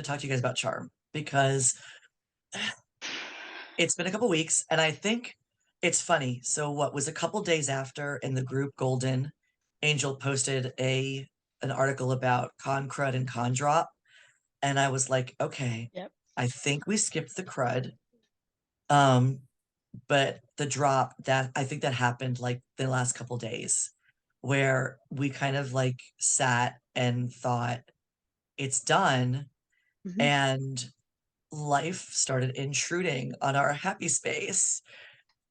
talk to you guys about Charm because it's been a couple weeks, and I think it's funny. So what was a couple days after in the group Golden, Angel posted a an article about con crud and con drop, and I was like, okay, Yep. I think we skipped the crud. Um, but the drop that I think that happened like the last couple days where we kind of like sat and thought it's done, Mhm. and life started intruding on our happy space.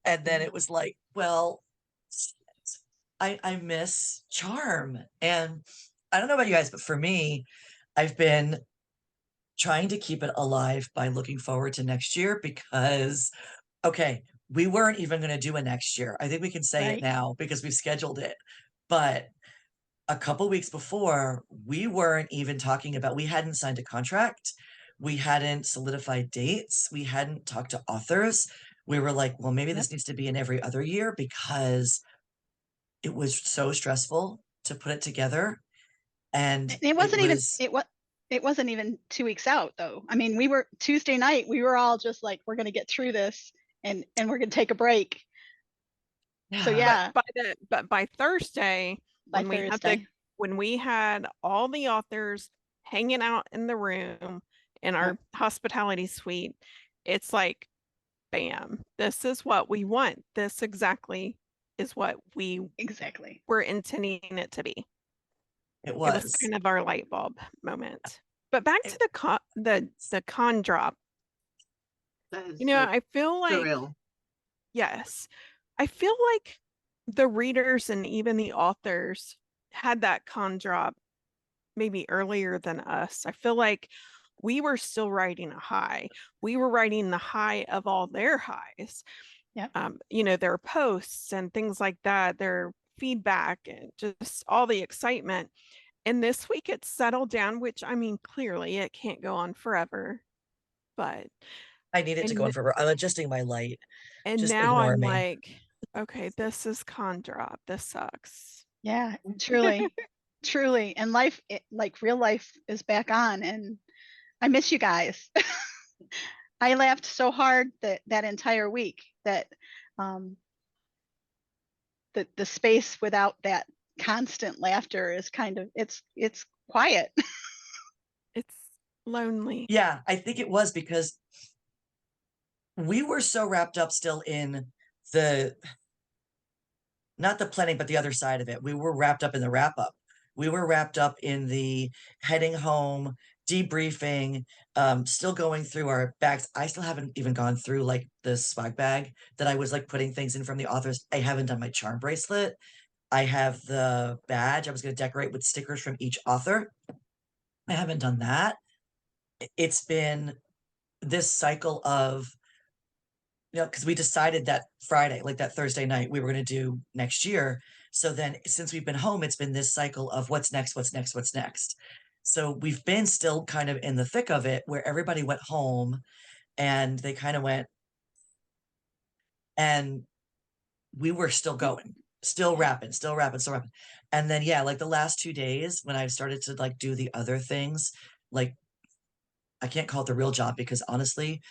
And then it was like, well, I miss Charm. And I don't know about you guys, but for me, I've been trying to keep it alive by looking forward to next year because, okay, we weren't even going to do a next year. I think we can say it Right. now because we've scheduled it. But a couple weeks before, we weren't even talking about, we hadn't signed a contract. We hadn't solidified dates. We hadn't talked to authors. We were like, well, maybe Yep. this needs to be in every other year because it was so stressful to put it together. And It it wasn't even was, it wasn't even 2 weeks out though. I mean, we were Tuesday night, we were all just like, we're gonna get through this and we're gonna take a break. So yeah, But yeah, by Thursday, by when we had the Thursday. when we had all the authors hanging out in the room in our hospitality suite, it's like, bam, this is what we want. This exactly is what we Exactly. were intending it to be. it It was was. kind of our light bulb moment. But back to It, the con drop, That is you know, like I feel like, surreal. yes, I feel like the readers and even the authors had that con drop maybe earlier than us. I feel like we were still riding a high. We were riding the high of all their highs. Yep. You know, their posts and things like that, their feedback and just all the excitement. And this week it's settled down, which I mean, clearly it can't go on forever. But I needed to go and in for, I'm adjusting my light. and Just now ignore I'm me. like, okay, this is con drop. This sucks. Yeah, truly. Truly. And life, like real life is back on, and I miss you guys. I laughed so hard that entire week that um the space without that constant laughter is kind of it's quiet. It's lonely. Yeah, I think it was because we were so wrapped up still in the, not the planning, but the other side of it. We were wrapped up in the wrap up. We were wrapped up in the heading home, debriefing, still going through our bags. I still haven't even gone through like the swag bag that I was like putting things in from the authors. I haven't done my charm bracelet. I have the badge I was going to decorate with stickers from each author. I haven't done that. It's been this cycle of, because we decided that Friday, like that Thursday night, we were going to do next year. So then, since we've been home, it's been this cycle of what's next, what's next, what's next. So we've been still kind of in the thick of it where everybody went home and they kind of went, and we were still going, still rapping, still rapping, still rapping. And then, yeah, like the last 2 days when I started to like do the other things, like I can't call it the real job because honestly,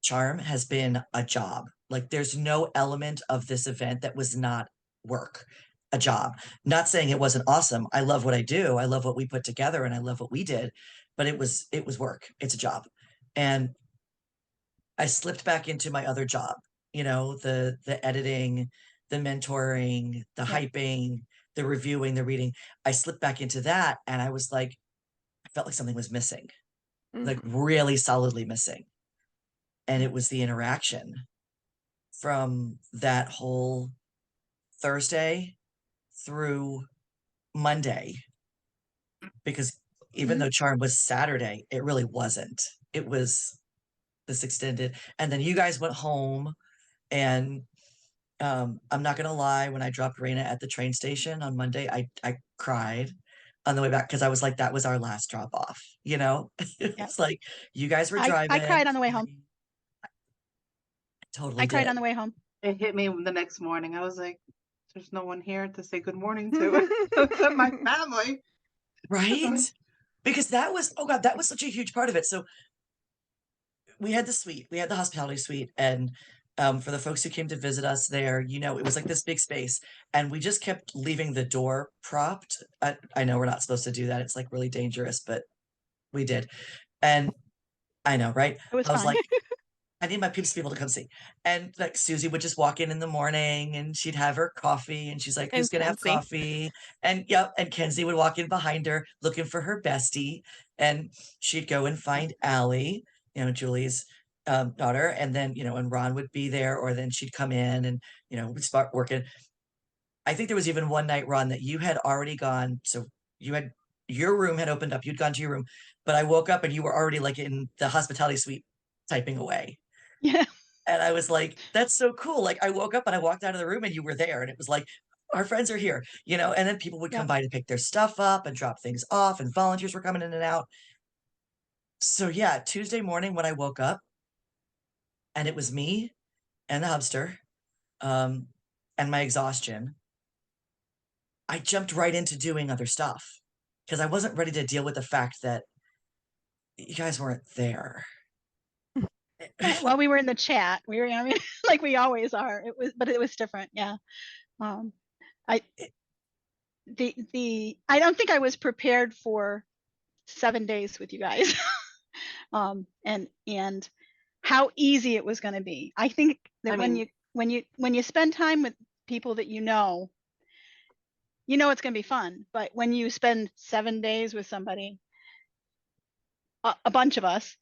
Charm has been a job. Like there's no element of this event that was not work, a job. Not saying it wasn't awesome. I love what I do. I love what we put together and I love what we did, but it was work. It's a job. And I slipped back into my other job, the editing, the mentoring, the Yep. hyping, the reviewing, the reading. I slipped back into that and I was like, I felt like something was missing, like Mhm. really solidly missing. And it was the interaction from that whole Thursday through Monday. Because even Mhm. though Charm was Saturday, it really wasn't. It was this extended. And then you guys went home, and I'm not gonna lie, when I dropped Raina at the train station on Monday, I cried on the way back because I was like, that was our last drop off, Yep. It's like you guys were I driving. cried on the way home. I totally I cried on did. the way home. It hit me the next morning. I was like, there's no one here to say good morning to except my family. Right? because that was, oh God, that was such a huge part of it. So we had the suite, we had the hospitality suite, and for the folks who came to visit us there, you know, it was like this big space, and we just kept leaving the door propped. I know we're not supposed to do that. It's like really dangerous, but we did. And I know, right? It was I was fun. like, I need my peeps to be able to come see. And like Susie would just walk in the morning and she'd have her coffee and she's like, who's And gonna have Kenzie. coffee? And yep, and Kenzie would walk in behind her looking for her bestie. And she'd go and find Allie, you know, Julie's daughter. And then, you know, and Ron would be there, or then she'd come in and, you know, we'd start working. I think there was even one night, Ron, that you had already gone. So you had your room had opened up, you'd gone to your room, but I woke up and you were already like in the hospitality suite typing away. Yeah. And I was like, that's so cool. Like I woke up and I walked out of the room and you were there. And it was like, our friends are here, you know, and then people would come Yep. by to pick their stuff up and drop things off, and volunteers were coming in and out. So yeah, Tuesday morning when I woke up and it was me and the hubster, um, and my exhaustion, I jumped right into doing other stuff because I wasn't ready to deal with the fact that you guys weren't there. Well, we were in the chat. We were, I mean, like we always are. But it was different. Yeah. I I don't think I was prepared for 7 days with you guys. And how easy it was going to be. I think that when you spend time with people that you know it's going to be fun. But when you spend 7 days with somebody, a bunch of us,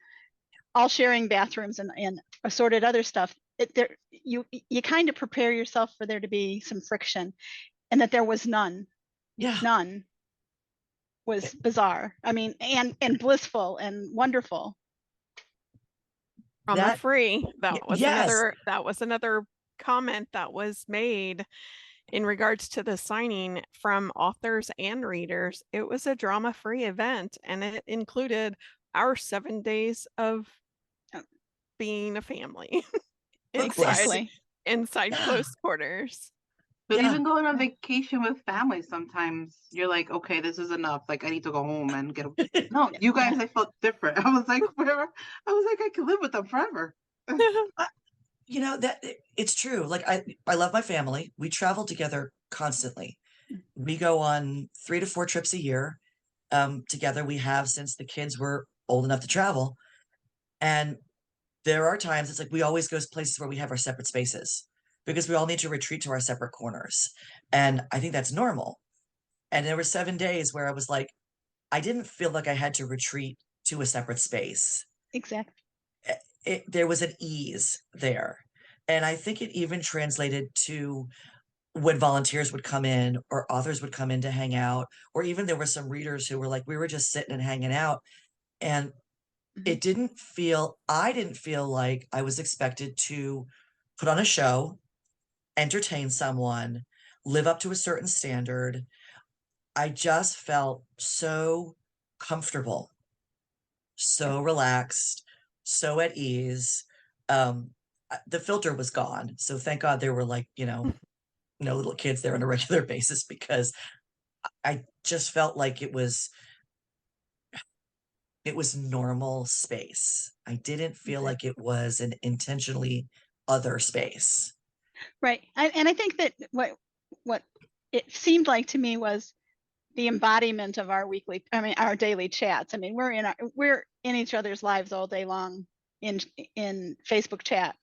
all sharing bathrooms and assorted other stuff, you kind of prepare yourself for there to be some friction, and that there was none. Yeah. None was bizarre. I mean, and blissful and wonderful. Drama free. That was yes. another comment that was made in regards to the signing from authors and readers. It was a drama-free event, and it included our 7 days of being a family inside Yeah. close quarters. But Yeah. even going on vacation with family, sometimes you're like, okay, this is enough. Like I need to go home and get a no, you guys, I felt different. I was like, I could live with them forever. You know, that it's true. Like I love my family. We travel together constantly. We go on 3 to 4 trips a year together. We have since the kids were old enough to travel. And there are times it's like we always go to places where we have our separate spaces because we all need to retreat to our separate corners. And I think that's normal. And there were 7 days where I was like, I didn't feel like I had to retreat to a separate space. Exactly. There was an ease there. And I think it even translated to when volunteers would come in or authors would come in to hang out, or even there were some readers who were like, we were just sitting and hanging out. And I didn't feel like I was expected to put on a show, entertain someone, live up to a certain standard. I just felt so comfortable, so relaxed, so at ease. The filter was gone. So thank God there were like, you know, no little kids there on a regular basis, because I just felt like it was normal space. I didn't feel like it was an intentionally other space. Right. And I think that what it seemed like to me was the embodiment of our daily chats. I mean, we're in each other's lives all day long in Facebook chat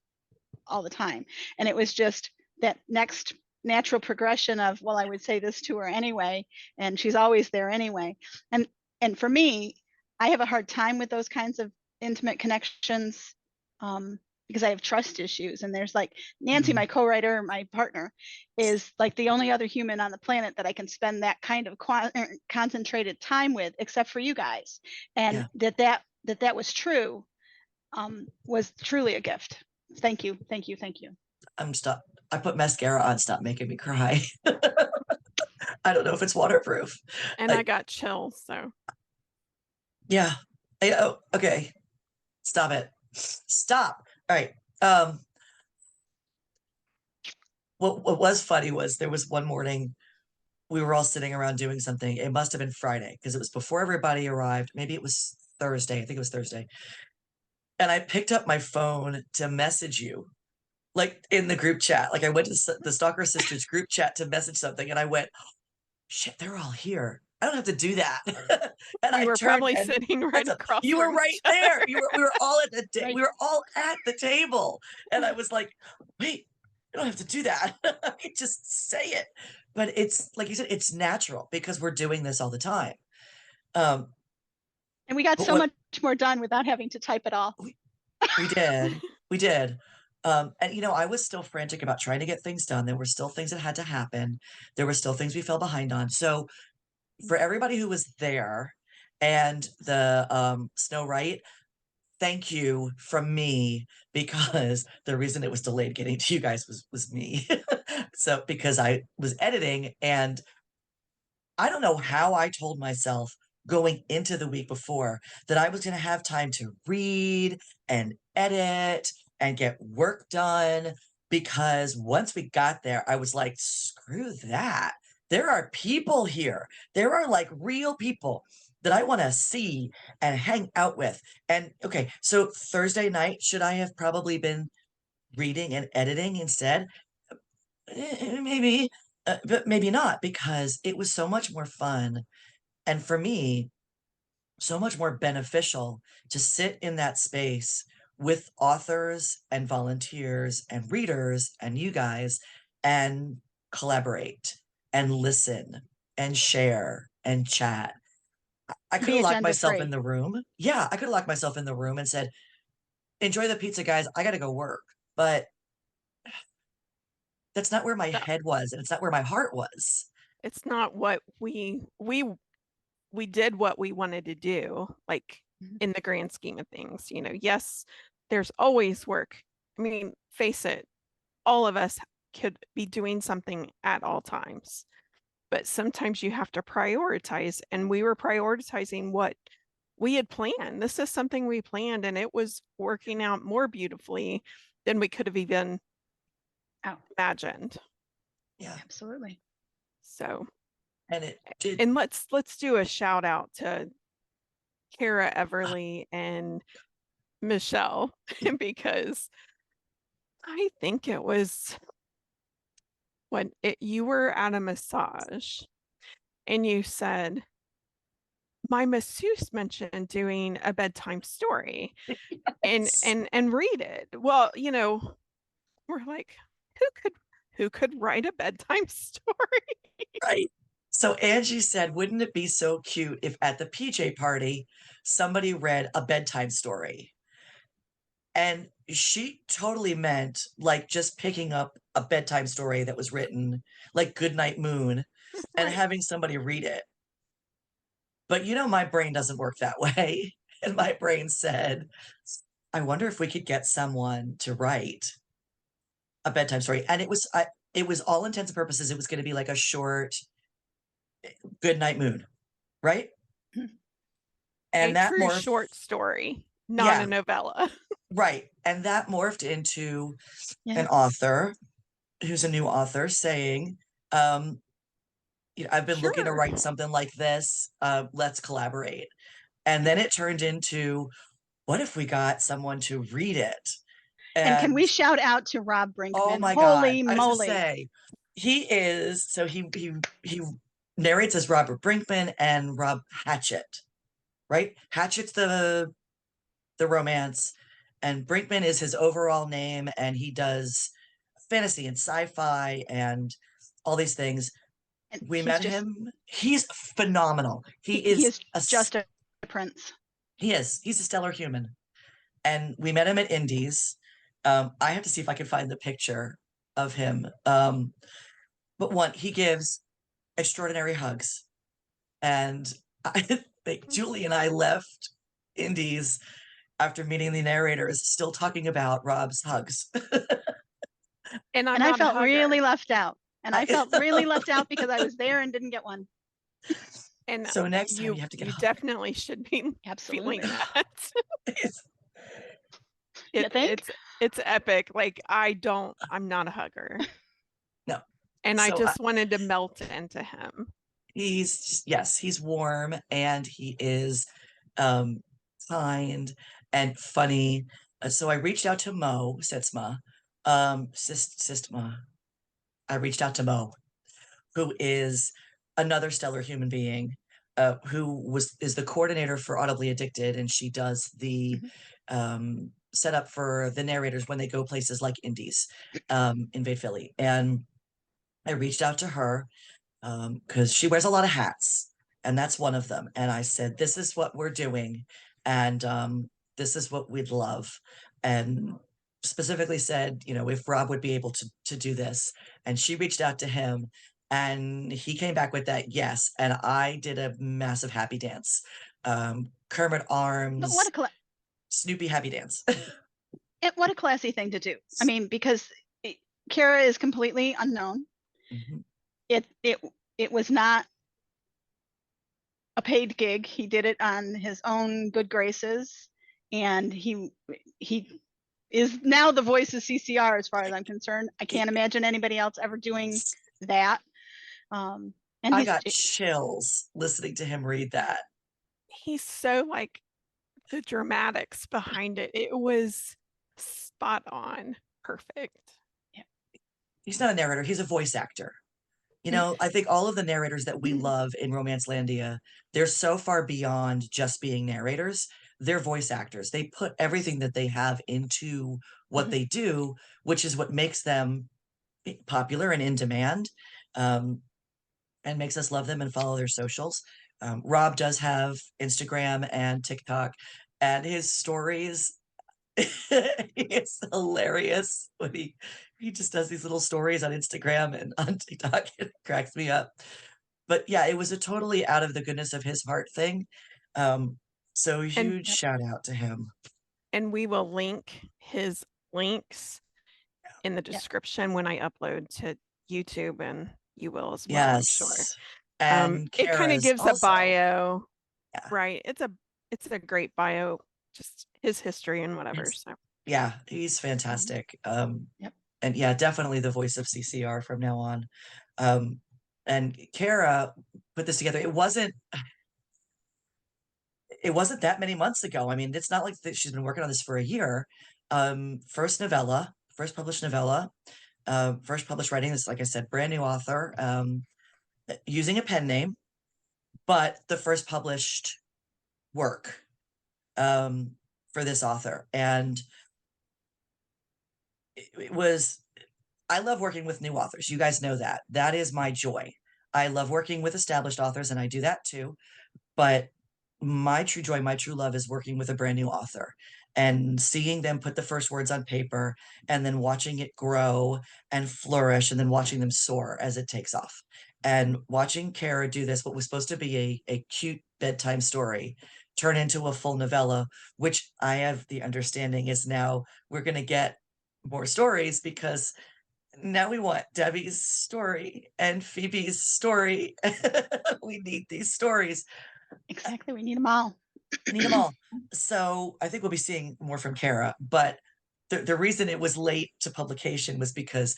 all the time. And it was just that next natural progression of, well, I would say this to her anyway, and she's always there anyway. And for me, I have a hard time with those kinds of intimate connections, because I have trust issues. And there's like Nancy, my co-writer, my partner, is like the only other human on the planet that I can spend that kind of concentrated time with, except for you guys. And that was true, was truly a gift. Thank you. Thank you. Thank you. I put mascara on. Stop making me cry. I don't know if it's waterproof. And I got chills, so. Yeah. Oh, okay. Stop it. Stop. All right. What was funny was there was one morning we were all sitting around doing something. It must have been Friday because it was before everybody arrived. Maybe it was Thursday. I think it was Thursday. And I picked up my phone to message you, like in the group chat. Like I went to the Stalker Sisters group chat to message something, and I went, "Shit, they're all here. I don't have to do that." And We I were turned probably and sitting right across you were from right each there. other. We were all at the Right. we were all at the table, and I was like, "Wait, you don't have to do that. Just say it." But it's like you said, it's natural because we're doing this all the time. Um, And we got but so what much more done without having to type it all. we did, we did. And you know, I was still frantic about trying to get things done. There were still things that had to happen. There were still things we fell behind on. So for everybody who was there and the Snow Right, thank you from me, because the reason it was delayed getting to you guys was me. So because I was editing, and I don't know how I told myself going into the week before that I was going to have time to read and edit and get work done, because once we got there, I was like, screw that. There are people here. There are like real people that I want to see and hang out with. And okay, so Thursday night, should I have probably been reading and editing instead? Maybe, but maybe not, because it was so much more fun. And for me, so much more beneficial to sit in that space with authors and volunteers and readers and you guys and collaborate and listen and share and chat. I could Be have locked agenda myself in free. the room. Yeah, I could have locked myself in the room and said, enjoy the pizza, guys. I got to go work. But that's not where my That- head was, and it's not where my heart was. It's not what we did what we wanted to do, like Mhm. in the grand scheme of things. You know, yes, there's always work. I mean, face it, all of us could be doing something at all times, but sometimes you have to prioritize, and we were prioritizing what we had planned. This is something we planned, and it was working out more beautifully than we could have even Oh, imagined. Yeah. absolutely. So, And it did. and let's do a shout out to Kara Everly and Michelle, because I think it was when you were at a massage and you said, my masseuse mentioned doing a bedtime story and read it. Well, you know, we're like, who could write a bedtime story? Right. So Angie said, wouldn't it be so cute if at the PJ party somebody read a bedtime story? And she totally meant like just picking up a bedtime story that was written like Goodnight Moon and Right. having somebody read it. But you know, my brain doesn't work that way. And my brain said, I wonder if we could get someone to write a bedtime story. And it was all intents and purposes, it was going to be like a short Goodnight Moon, right? And A that true morphed, short story, not yeah, a novella. right. And that morphed into Yeah. an author who's a new author saying, you know, I've been looking to Sure. write something like this. Let's collaborate. And then it turned into, what if we got someone to read it? And can And we shout out to Rob oh Brinkman? my God, Holy I was gonna moly. say, he is, so he narrates as Robert Brinkman and Rob Hatchett, right? Hatchett's the romance, and Brinkman is his overall name, and he does fantasy and sci-fi and all these things. And We he's met just, him. He's phenomenal. he is just a prince. He's a stellar human. And we met him at Indies. I have to see if I can find the picture of him. But one, he gives extraordinary hugs. And I think Julie and I left Indies after meeting the narrators, still talking about Rob's hugs. And I'm And I not a felt really hugger. left out. And I felt really left out because I was there and didn't get one. And So next time you have to get you a hug. definitely should be Absolutely. feeling that. It's- You think? It's epic. Like I'm not a hugger. no. And I So just wanted to melt into him. yes, he's warm and he is kind and funny. So I reached out to Mo Sitzma, Sistma. I reached out to Mo, who is another stellar human being, who is the coordinator for Audibly Addicted, and she does the setup for the narrators when they go places like Indies, Invade Philly. And I reached out to her because she wears a lot of hats, and that's one of them. And I said, "This is what we're doing, and this is what we'd love." And specifically said, if Rob would be able to do this. And she reached out to him, and he came back with that yes. And I did a massive happy dance, Kermit But arms, Snoopy happy dance. what a classy thing to do. I mean, because Kara is completely unknown. Mhm. It was not a paid gig. He did it on his own good graces, and he is now the voice of CCR as far as I'm concerned. I can't imagine anybody else ever doing that. And I got chills listening to him read that. He's so like the dramatics behind it. It was spot on. Perfect. He's not a narrator, he's a voice actor. I think all of the narrators that we love in Romancelandia, they're so far beyond just being narrators. They're voice actors. They put everything that they have into what they do, which is what makes them popular and in demand, and makes us love them and follow their socials. Rob does have Instagram and TikTok, and his stories, it's hilarious when he just does these little stories on Instagram and on TikTok. It cracks me up. But yeah, it was a totally out of the goodness of his heart thing. So huge shout out to him. And we will link his links in the description when I upload to YouTube, and you will as well, I'm sure. And it kind of gives also, a bio, yeah. right? It's a great bio, just his history and whatever. So yeah, he's fantastic. And yeah, definitely the voice of CCR from now on. And Kara put this together. It wasn't that many months ago. I mean, it's not like she's been working on this for a year. First published novella, first published writing. This, like I said, brand new author, using a pen name, but the first published work for this author. And it was, I love working with new authors. You guys know that. That is my joy. I love working with established authors, and I do that too. But my true joy, my true love is working with a brand new author and seeing them put the first words on paper and then watching it grow and flourish and then watching them soar as it takes off. And watching Kara do this, what was supposed to be a cute bedtime story, turn into a full novella, which I have the understanding is now we're going to get more stories, because now we want Debbie's story and Phoebe's story. We need these stories. Exactly. We need them all. Need them all. So I think we'll be seeing more from Kara. But the reason it was late to publication was because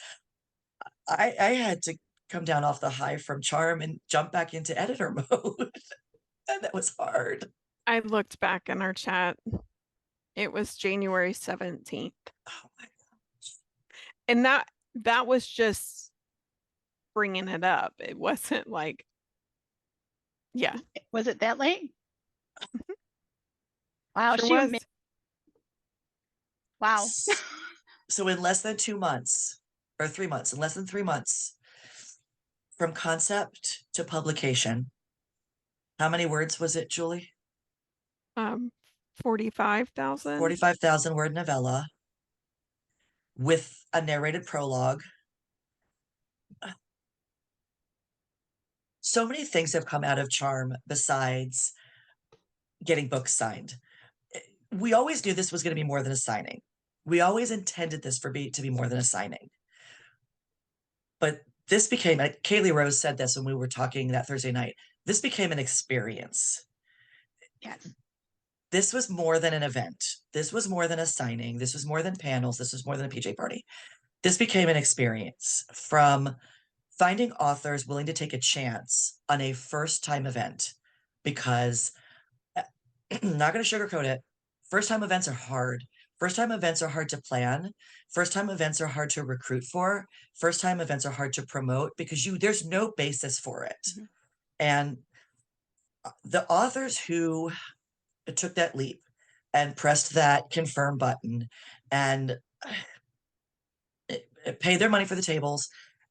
I had to come down off the high from Charm and jump back into editor mode. And that was hard. I looked back in our chat. It was January 17th. Oh my gosh. And that was just bringing it up. It wasn't like, yeah. Was it that late? Wow. Sure was. Wow. So in less than 2 months or 3 months, in less than 3 months from concept to publication, how many words was it, Julie? 45,000. 45,000 word novella with a narrated prologue. So many things have come out of Charm besides getting books signed. We always knew this was going to be more than a signing. We always intended this to be more than a signing. But this became, Kaylee Rose said this when we were talking that Thursday night, this became an experience. Yes. This was more than an event. This was more than a signing. This was more than panels. This was more than a PJ party. This became an experience from finding authors willing to take a chance on a first time event, because not going to sugarcoat it. First time events are hard. First time events are hard to plan. First time events are hard to recruit for. First time events are hard to promote because there's no basis for it. Mhm. And the authors who took that leap and pressed that confirm button and paid their money for the tables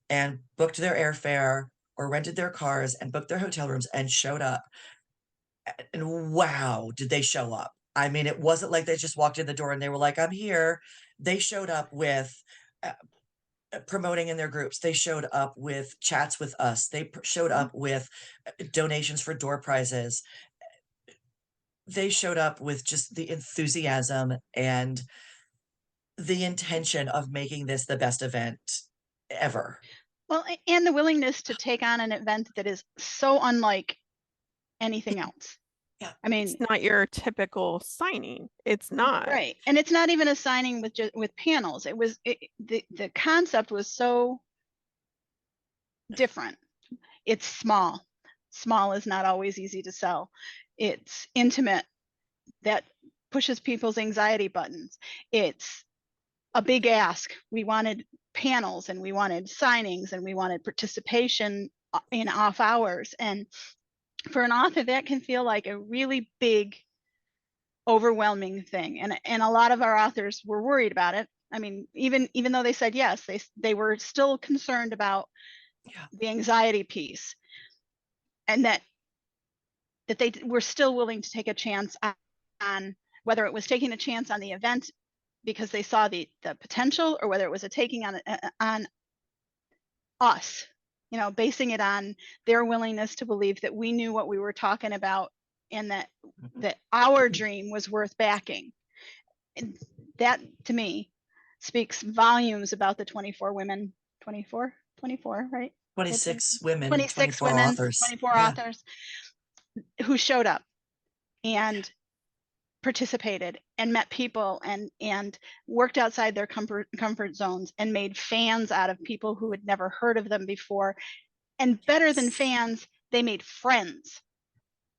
and booked their airfare or rented their cars and booked their hotel rooms and showed up. And wow, did they show up? I mean, it wasn't like they just walked in the door and they were like, I'm here. They showed up with promoting in their groups. They showed up with chats with us. They showed up with donations for door prizes. They showed up with just the enthusiasm and the intention of making this the best event ever. Well, and the willingness to take on an event that is so unlike anything else. Yeah. I mean, It's not your typical signing. It's not. right. And it's not even a signing with panels. It was the concept was so different. It's small. Small is not always easy to sell. It's intimate. That pushes people's anxiety buttons. It's a big ask. We wanted panels and we wanted signings and we wanted participation in off hours. And for an author, that can feel like a really big, overwhelming thing. And a lot of our authors were worried about it. I mean, even though they said yes, they were still concerned about the anxiety piece, and that they were still willing to take a chance on whether it was taking a chance on the event because they saw the potential, or whether it was a taking on us, you know, basing it on their willingness to believe that we knew what we were talking about and that our dream was worth backing. And that, to me, speaks volumes about the 24 women, 24, right? 26 women, 26 24 women, authors. 24 Yeah. authors who showed up and participated and met people and worked outside their comfort zones and made fans out of people who had never heard of them before. And better than fans, they made friends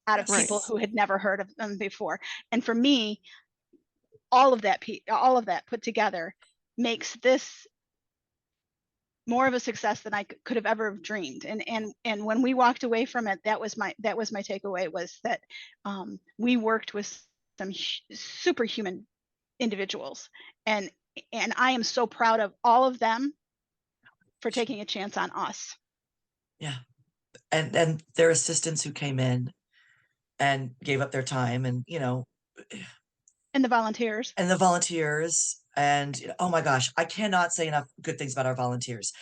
out of people Yes. who had never heard of them before. And for me, all of that put together makes this more of a success than I could have ever dreamed. And when we walked away from it, that was my takeaway, was that we worked with some superhuman individuals, and I am so proud of all of them for taking a chance on us. Yeah. And their assistants who came in and gave up their time, and And the volunteers. and the volunteers, and oh my gosh, I cannot say enough good things about our volunteers.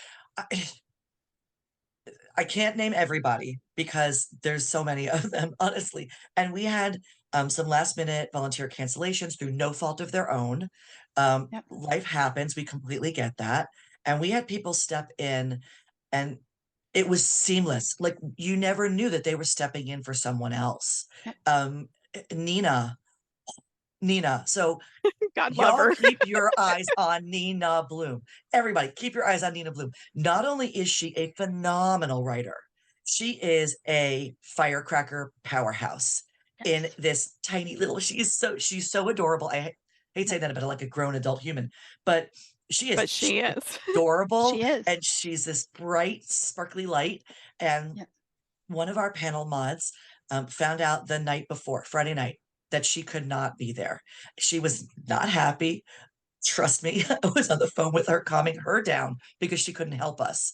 I can't name everybody because there's so many of them, honestly. And we had some last minute volunteer cancellations through no fault of their own. Yep. Life happens. We completely get that. And we had people step in, and it was seamless. Like, you never knew that they were stepping in for someone else. Yep. Nina. So God love y'all her. keep your eyes on Nina Bloom. Everybody, keep your eyes on Nina Bloom. Not only is she a phenomenal writer, she is a firecracker powerhouse in Yes. this tiny little. She's so adorable. I hate saying that about like a grown adult human, but she is. But she is. Adorable. She is. And she's this bright, sparkly light. And Yes. one of our panel mods found out the night before, Friday night, that she could not be there. She was not happy. Trust me, I was on the phone with her, calming her down because she couldn't help us.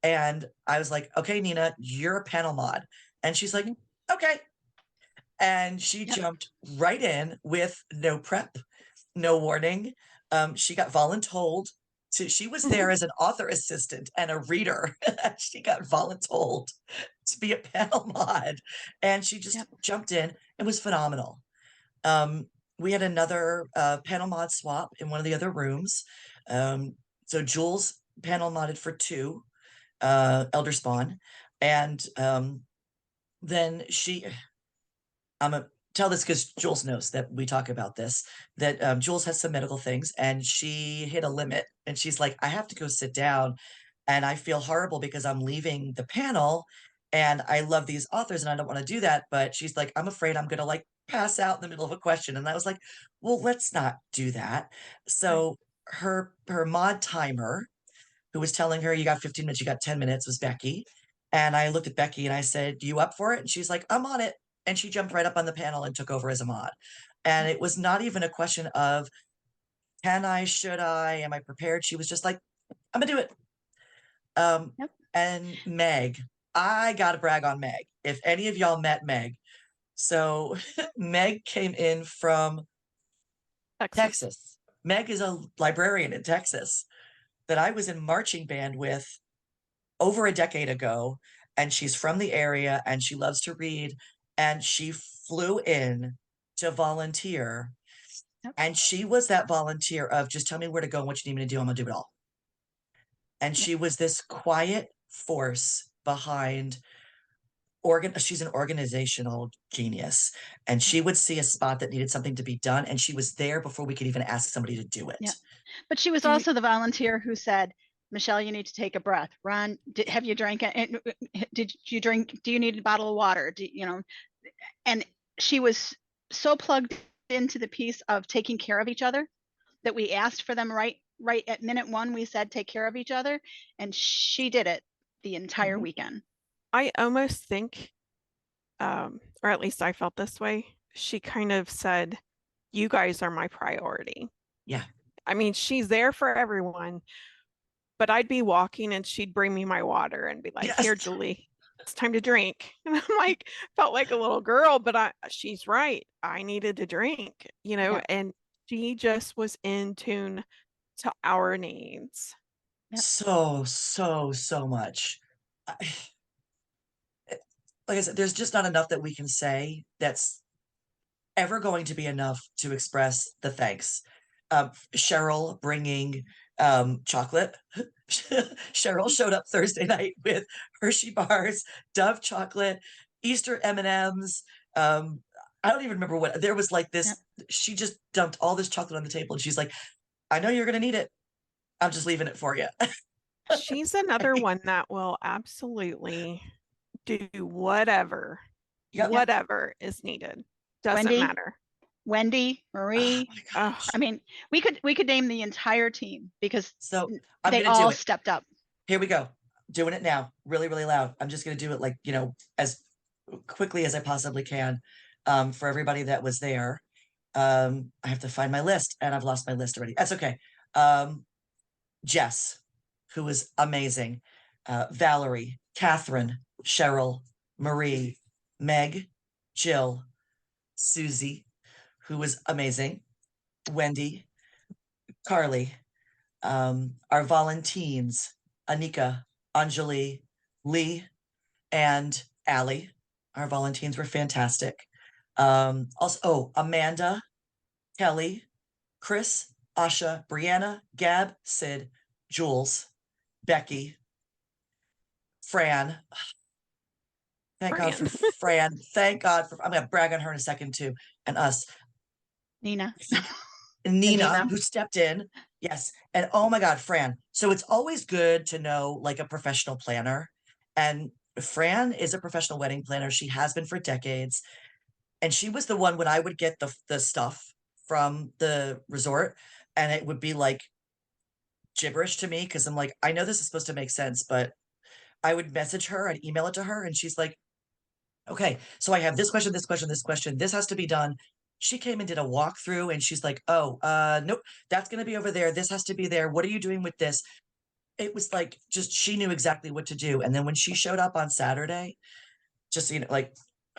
And I was like, okay, Nina, you're a panel mod. And she's like, okay. And she jumped right in with no prep, no warning. She got voluntold. She was there as an author assistant and a reader. She got voluntold to be a panel mod. And she just jumped in and was phenomenal. We had another panel mod swap in one of the other rooms. So Jules panel modded for 2, Elder Spawn. And then I'm going to tell this because Jules knows that we talk about this, that Jules has some medical things and she hit a limit and she's like, I have to go sit down. And I feel horrible because I'm leaving the panel and I love these authors and I don't want to do that. But she's like, I'm afraid I'm going to like pass out in the middle of a question. And I was like, well, let's not do that. So her mod timer, who was telling her, you got 15 minutes, you got 10 minutes, was Becky. And I looked at Becky and I said, you up for it? And she's like, I'm on it. And she jumped right up on the panel and took over as a mod. And it was not even a question of, can I, should I, am I prepared? She was just like, I'm gonna do it. Yep. And Meg, I gotta brag on Meg. If any of y'all met Meg, so Meg came in from Texas. Meg is a librarian in Texas that I was in marching band with over a decade ago, and she's from the area and she loves to read, and she flew in to volunteer. Yep. And she was that volunteer of just tell me where to go and what you need me to do. I'm gonna do it all. And she was this quiet force behind she's an organizational genius, and she would see a spot that needed something to be done and she was there before we could even ask somebody to do it. Yeah. But she was also the volunteer who said, Michelle, you need to take a breath. Ron, have you drank it? Did you drink? Do you need a bottle of water? And she was so plugged into the piece of taking care of each other that we asked for them right at minute one. We said, take care of each other. And she did it the entire weekend. I almost think, or at least I felt this way, she kind of said, you guys are my priority. Yeah. I mean, she's there for everyone, but I'd be walking and she'd bring me my water and be like, Yes. here, Julie, it's time to drink. And I'm like, felt like a little girl, but she's right. I needed to drink, Yeah. and she just was in tune to our needs. Yep. So much. Like I said, there's just not enough that we can say that's ever going to be enough to express the thanks. Cheryl bringing chocolate. Cheryl showed up Thursday night with Hershey bars, Dove chocolate, Easter M&Ms. I don't even remember what there was like this. Yep. She just dumped all this chocolate on the table and she's like, I know you're gonna need it. I'm just leaving it for you. She's another one that will absolutely do whatever is needed. Doesn't matter. Wendy, Marie. Oh, I mean, we could name the entire team because they all stepped up. Here we go. Doing it now. Really, really loud. I'm just gonna do it like, as quickly as I possibly can. For everybody that was there. I have to find my list and I've lost my list already. That's okay. Jess, who was amazing. Valerie, Catherine, Cheryl, Marie, Meg, Jill, Susie, who was amazing. Wendy, Carly, our Valentines, Anika, Anjali, Lee, and Allie. Our Valentines were fantastic. Also, Amanda, Kelly, Chris, Asha, Brianna, Gab, Sid, Jules, Becky, Fran. Thank God for Fran. Thank God for, I'm going to brag on her in a second too. And us. Nina, who stepped in. Yes. And oh my God, Fran. So it's always good to know like a professional planner. And Fran is a professional wedding planner. She has been for decades. And she was the one when I would get the stuff from the resort and it would be like gibberish to me because I'm like, I know this is supposed to make sense, but I would message her and email it to her and she's like, okay, so I have this question, this question, this question, this has to be done. She came and did a walkthrough and she's like, oh, nope, that's going to be over there. This has to be there. What are you doing with this? It was like, just, she knew exactly what to do. And then when she showed up on Saturday, just, like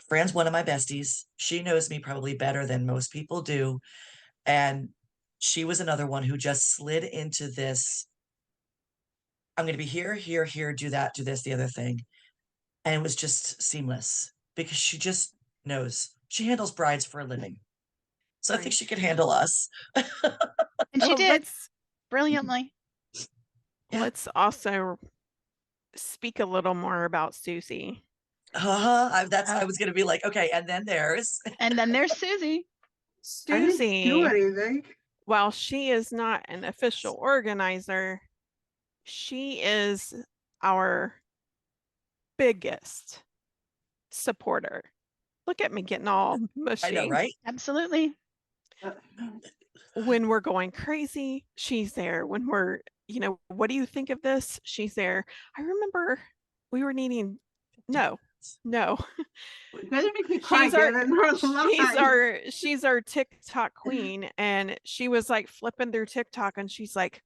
Fran's one of my besties. She knows me probably better than most people do. And she was another one who just slid into this. I'm going to be here, do that, do this, the other thing. And it was just seamless because she just knows. She handles brides for a living. So I think she could handle us. And she did brilliantly. Yeah. Let's also speak a little more about Susie. I was going to be like, okay, and then there's Susie. Susie, I didn't do anything. While she is not an official organizer, she is our biggest supporter. Look at me getting all mushy. I know, right? Absolutely. When we're going crazy, she's there. When we're, what do you think of this? She's there. I remember we were needing, no. You guys make me cry She's our, again. she's our TikTok queen. And she was like flipping through TikTok and she's like,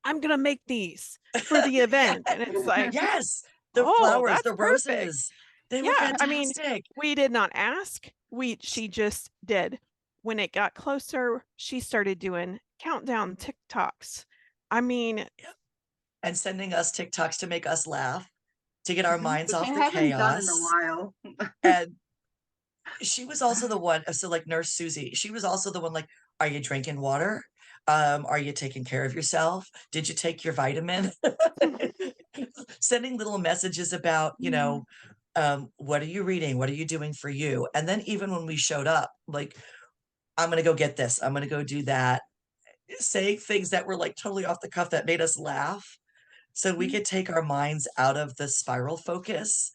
I'm gonna make these for the event. And it's like, Yes, the oh, flowers, that's the perfect. roses. They were Yeah, I mean, fantastic. we did not ask. She just did. When it got closer, she started doing countdown TikToks. I mean, And sending us TikToks to make us laugh, to get our minds Which off I the haven't done in a chaos. while. And she was also the one, so like Nurse Susie, she was also the one like, are you drinking water? Are you taking care of yourself? Did you take your vitamin? Sending little messages about, what are you reading? What are you doing for you? And then even when we showed up, like, I'm gonna go get this, I'm gonna go do that, saying things that were like totally off the cuff that made us laugh. So we could take our minds out of the spiral focus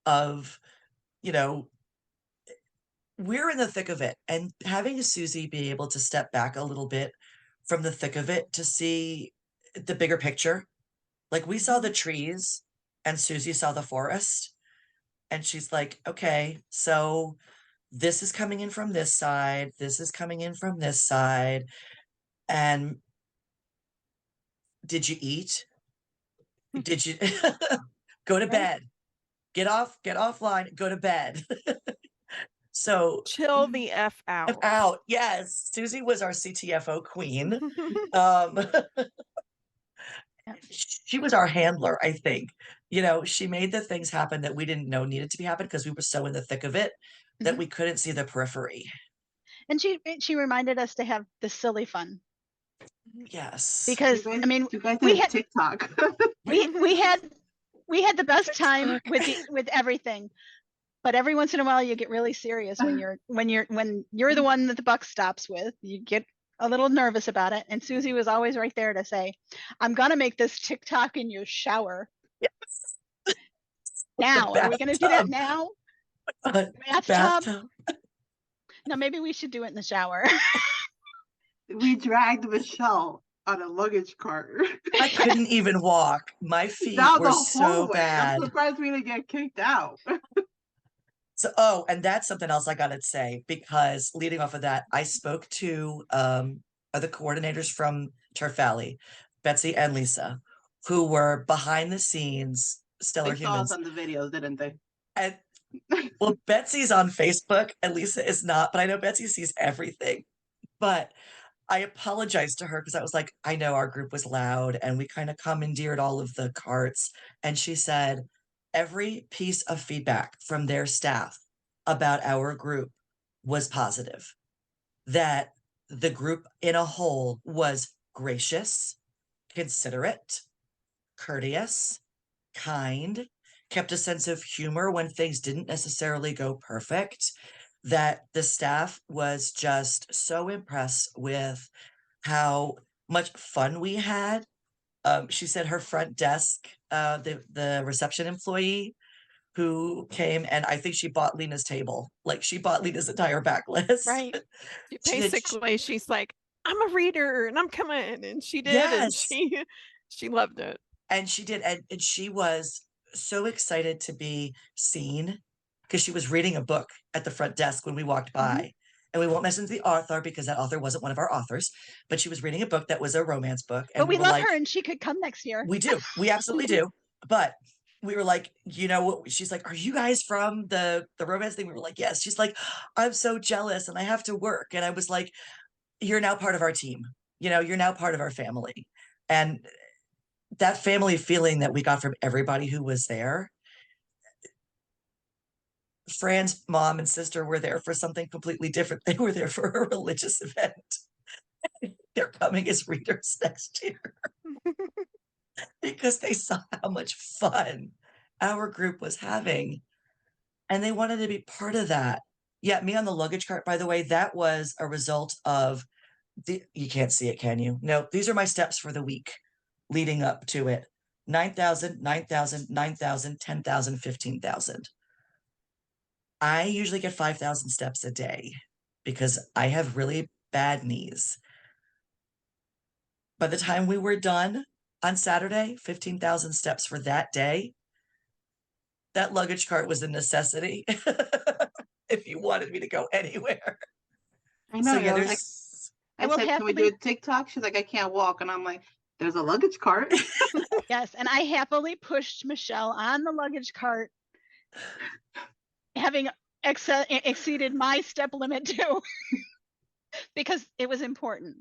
of, you know, we're in the thick of it, and having Susie be able to step back a little bit from the thick of it to see the bigger picture. Like we saw the trees and Susie saw the forest, and she's like, okay, so this is coming in from this side, this is coming in from this side. And did you eat? Did you go to bed? Get offline, go to bed. So chill the F out. out. Yes, Susie was our CTFO queen. Um, she was our handler, I think. She made the things happen that we didn't know needed to be happen because we were so in the thick of it that we couldn't see the periphery. And she reminded us to have the silly fun. Yes. Because you guys, I mean, you guys we did had TikTok. we had the best time with everything. But every once in a while you get really serious when you're the one that the buck stops with. You get a little nervous about it. And Susie was always right there to say, I'm gonna make this TikTok in your shower. Yes. Now, are we gonna do that now? Bathtub? Bathtub. No, maybe we should do it in the shower. We dragged Michelle on a luggage cart. I couldn't even walk. My feet Down were the so hallway. bad. I'm surprised we didn't get kicked out. So, and that's something else I gotta say, because leading off of that, I spoke to the coordinators from Turf Valley, Betsy and Lisa, who were behind the scenes, stellar They saw us humans. on the videos, didn't they? And well, Betsy's on Facebook and Lisa is not, but I know Betsy sees everything. But I apologized to her because I was like, I know our group was loud and we kind of commandeered all of the carts. And she said, every piece of feedback from their staff about our group was positive, that the group in a whole was gracious, considerate, courteous, kind, kept a sense of humor when things didn't necessarily go perfect, that the staff was just so impressed with how much fun we had. She said her front desk, the reception employee who came, and I think she bought Lena's table. Like she bought Lena's entire backlist. Right. Basically, she's like, I'm a reader and I'm coming. And she did. Yes. And she loved it. And she did. And she was so excited to be seen because she was reading a book at the front desk when we walked by. And we won't mention the author because that author wasn't one of our authors, but she was reading a book that was a romance book. And but we were love like, her and she could come next year. we do. We absolutely do. But we were like, she's like, are you guys from the romance thing? We were like, yes. She's like, I'm so jealous and I have to work. And I was like, you're now part of our team. You're now part of our family. And that family feeling that we got from everybody who was there. Fran's mom and sister were there for something completely different. They were there for a religious event. They're coming as readers next year because they saw how much fun our group was having and they wanted to be part of that. Yeah, me on the luggage cart, by the way, that was a result of you can't see it, can you? No, these are my steps for the week leading up to it. 9,000, 9,000, 9,000, 10,000, 15,000. I usually get 5,000 steps a day because I have really bad knees. By the time we were done on Saturday, 15,000 steps for that day. That luggage cart was a necessity if you wanted me to go anywhere. I know. So yeah, I was like, there's I I will said, can we do happily, a TikTok? She's like, I can't walk. And I'm like, there's a luggage cart. yes, and I happily pushed Michelle on the luggage cart, having exceeded my step limit too, because it was important.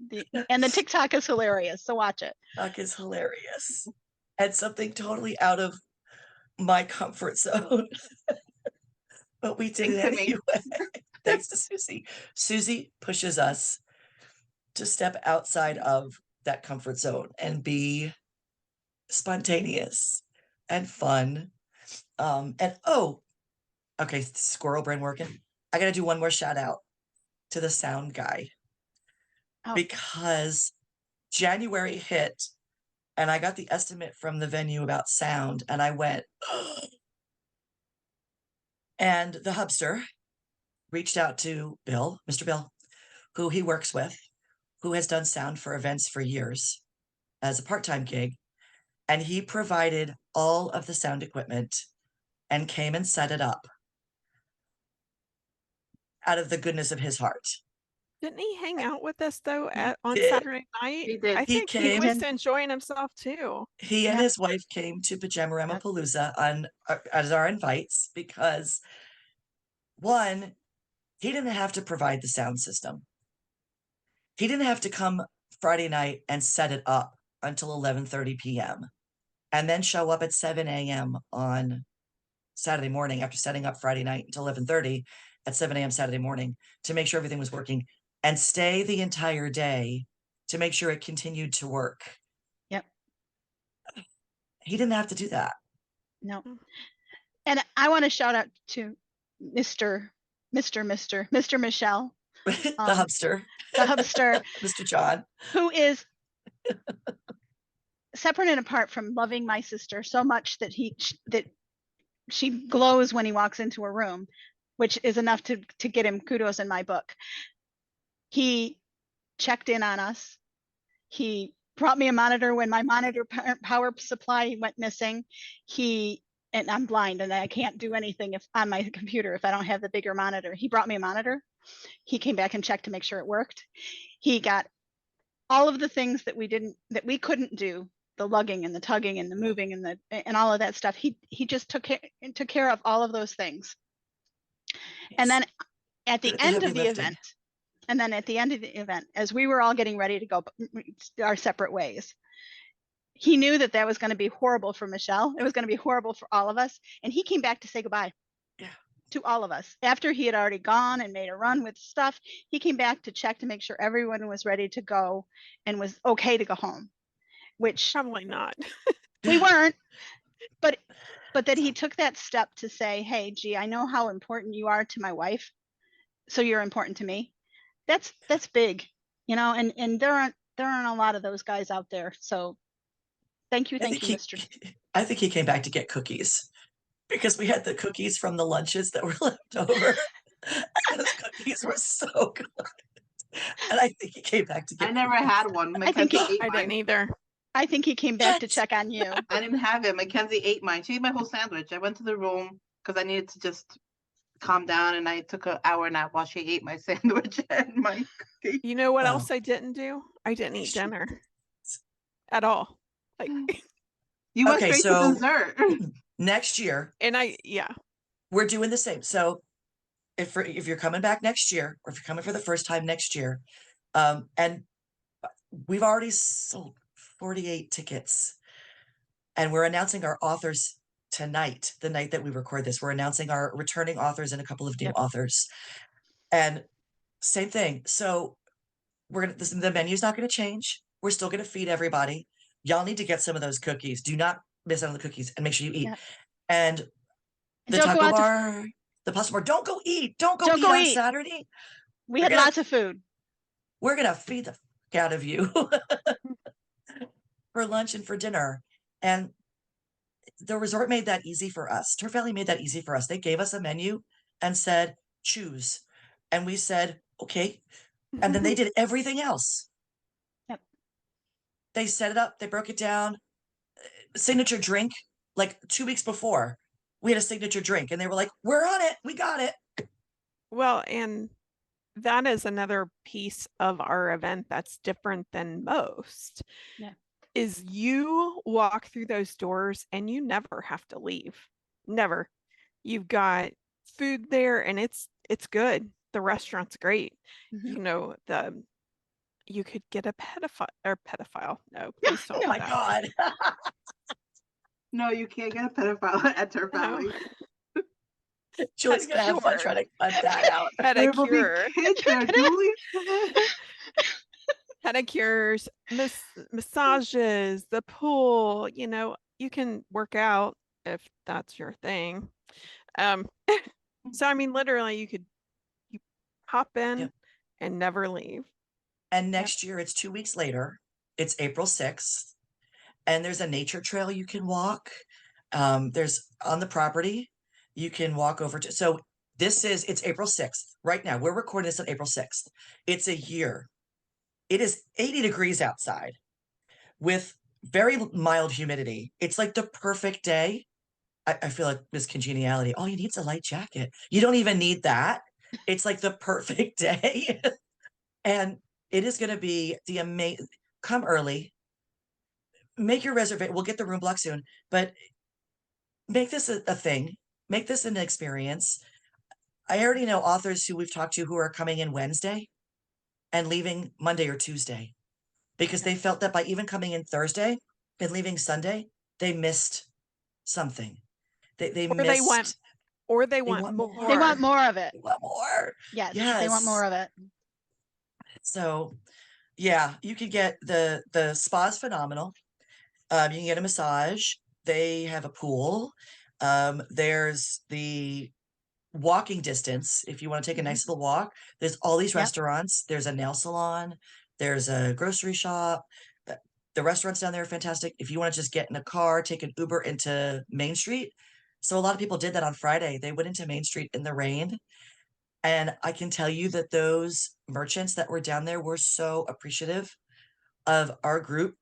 And the TikTok is hilarious, so watch it. TikTok is hilarious and something totally out of my comfort zone. But we did it Thanks to me. anyway. Thanks to Susie. Susie pushes us to step outside of that comfort zone and be spontaneous and fun. And oh, okay, squirrel brain working. I gotta do one more shout out to the sound guy Oh. because January hit and I got the estimate from the venue about sound and I went, and the hubster reached out to Bill, Mr. Bill, who he works with, who has done sound for events for years as a part-time gig. And he provided all of the sound equipment and came and set it up out of the goodness of his heart. Didn't he hang out with us though on did. Saturday night? He did. I He think he came. was enjoying himself too. He and Yeah. his wife came to Pajama Palooza on as our invites because one, he didn't have to provide the sound system. He didn't have to come Friday night and set it up until 11:30 p.m. and then show up at 7 a.m. on Saturday morning after setting up Friday night until 11:30 at 7 a.m. Saturday morning to make sure everything was working and stay the entire day to make sure it continued to work. Yep. He didn't have to do that. No. And I want to shout out to Mr. Michelle, The hubster, the hubster, Mr. John, who is separate and apart from loving my sister so much that she glows when he walks into a room, which is enough to get him kudos in my book. He checked in on us. He brought me a monitor when my monitor power supply went missing. And I'm blind and I can't do anything on my computer if I don't have the bigger monitor. He brought me a monitor. He came back and checked to make sure it worked. He got all of the things that we couldn't do, the lugging and the tugging and the moving and all of that stuff. He just took care of all of those things. And then at the end of the event, as we were all getting ready to go our separate ways, he knew that was going to be horrible for Michelle. It was going to be horrible for all of us. And he came back to say goodbye to all of us. After he had already gone and made a run with stuff, he came back to check to make sure everyone was ready to go and was okay to go home, which Probably not. we weren't, but that he took that step to say, hey, gee, I know how important you are to my wife, so you're important to me. That's big, and there aren't a lot of those guys out there. So thank you, Mr. I think he came back to get cookies because we had the cookies from the lunches that were left over. And those cookies were so good. And I think he came back to get I never cookies. had one. I think Mackenzie ate I didn't mine. either. I think he came back to check on you. I didn't have it. Mackenzie ate mine. She ate my whole sandwich. I went to the room because I needed to just calm down, and I took an hour nap while she ate my sandwich and my cookie. You know what Wow. else I didn't do? I didn't eat dinner at all. Like, You went Okay, straight so- to dessert. Next year, and we're doing the same. So if you're coming back next year, or if you're coming for the first time next year, and we've already sold 48 tickets, and we're announcing our authors tonight, the night that we record this. We're announcing our returning authors and a couple of new authors, and same thing. So the menu's not going to change. We're still going to feed everybody. Y'all need to get some of those cookies. Do not miss out on the cookies, and make sure you eat. Yeah. And the Don't go taco out to- bar, the pasta bar, don't go eat. Don't Don't eat go on eat. Saturday. We We're had gonna- lots of food. We're gonna feed the fuck out of you for lunch and for dinner. And the resort made that easy for us. Turf Valley made that easy for us. They gave us a menu and said, choose. And we said, okay. And then they did everything else. Yep. They set it up, they broke it down. Signature drink, like 2 weeks before, we had a signature drink, and they were like, we're on it, we got it. Well, and that is another piece of our event that's different than most. Yeah. Is you walk through those doors and you never have to leave. Never. You've got food there and it's good. The restaurant's great. Mhm. You know, you could get a pedophile. No, please don't. Oh my laugh. God. No, you can't get a pedophile at Turf No. Valley. Julie's gonna have fun Pedicure. trying to cut that out. There will be Pedicure. kids there, Julie. Pedicures, massages, the pool, you know, you can work out if that's your thing. So I mean, literally you hop in Yep. and never leave. And next year, it's 2 weeks later. It's April 6th, and there's a nature trail you can walk. There's on the property, you can walk over to. So it's April 6th. Right now, we're recording this on April 6th. It's a year. It is 80 degrees outside with very mild humidity. It's like the perfect day. I feel like this congeniality. All you need is a light jacket. You don't even need that. It's like the perfect day. And it is going to be the amazing. Come early. Make your reservation. We'll get the room block soon, but make this a thing. Make this an experience. I already know authors who we've talked to who are coming in Wednesday and leaving Monday or Tuesday because they felt that by even coming in Thursday and leaving Sunday, they missed something. They Or missed. they want want more. more. They want more of it. They want more. Yes, they want more of it. So, yeah, you could get the spa's phenomenal. You can get a massage. They have a pool. There's the walking distance if you want to take a nice little walk. There's all these Yep. restaurants. There's a nail salon. There's a grocery shop. The restaurants down there are fantastic. If you want to just get in a car, take an Uber into Main Street. So a lot of people did that on Friday. They went into Main Street in the rain. And I can tell you that those merchants that were down there were so appreciative of our group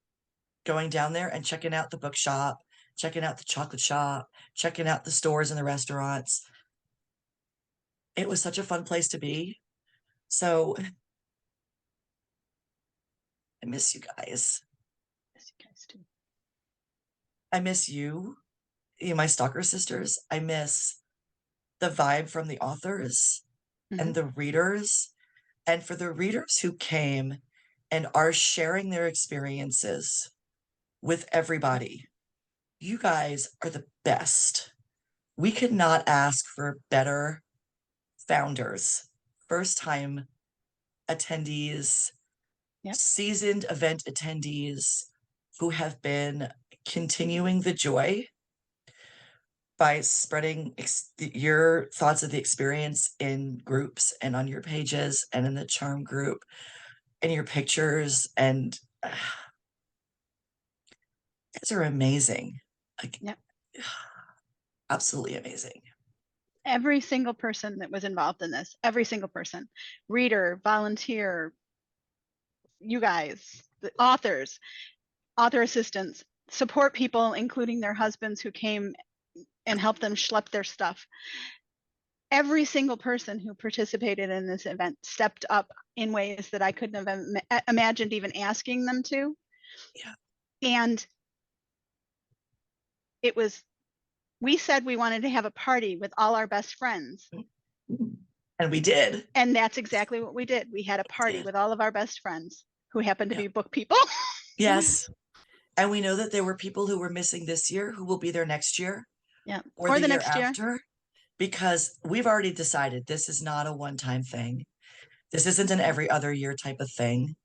going down there and checking out the bookshop, checking out the chocolate shop, checking out the stores and the restaurants. It was such a fun place to be. So I miss you guys. Yes, you guys do. I miss you, my stalker sisters. I miss the vibe from the authors and the readers. And for the readers who came and are sharing their experiences with everybody, you guys are the best. We could not ask for better founders, first time attendees, Yep. seasoned event attendees who have been continuing the joy by spreading your thoughts of the experience in groups and on your pages and in the Charm group and your pictures. And guys are amazing. Like, Yep. Absolutely amazing. Every single person that was involved in this, every single person, reader, volunteer, you guys, the authors, author assistants, support people, including their husbands who came and helped them schlep their stuff. Every single person who participated in this event stepped up in ways that I couldn't have imagined even asking them to. Yeah. And it was, we said we wanted to have a party with all our best friends. And we did. And that's exactly what we did. We had a party with all of our best friends who happened to be book people. Yes. And we know that there were people who were missing this year who will be there next year. Yeah. Or the year after. Because we've already decided this is not a one-time thing. This isn't an every other year type of thing.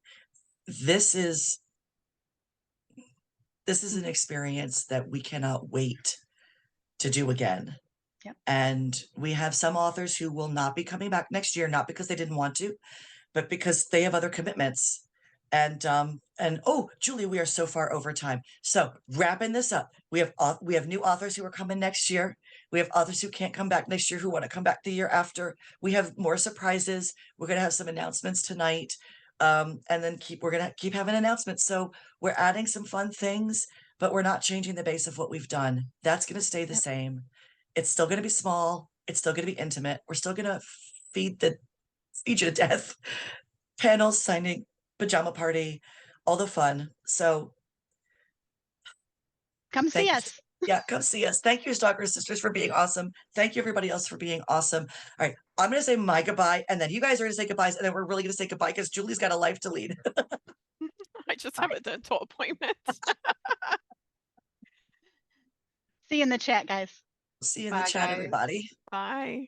This is an experience that we cannot wait to do again. Yep. And we have some authors who will not be coming back next year, not because they didn't want to, but because they have other commitments. And oh, Julie, we are so far over time. So wrapping this up, we have new authors who are coming next year. We have authors who can't come back next year who want to come back the year after. We have more surprises. We're gonna have some announcements tonight. And then we're gonna keep having announcements. So we're adding some fun things, but we're not changing the base of what we've done. That's gonna stay the same. It's still gonna be small. It's still gonna be intimate. We're still gonna feed you to death. Panels, signing, pajama party, all the fun. So Come see thank you. us. Yeah, come see us. Thank you, Stalker Sisters, for being awesome. Thank you, everybody else, for being awesome. All right, I'm going to say my goodbye, and then you guys are going to say goodbyes, and then we're really going to say goodbye because Julie's got a life to lead. I just have a dental appointment. See you in the chat, guys. See you in the Bye, chat, guys. everybody. Bye.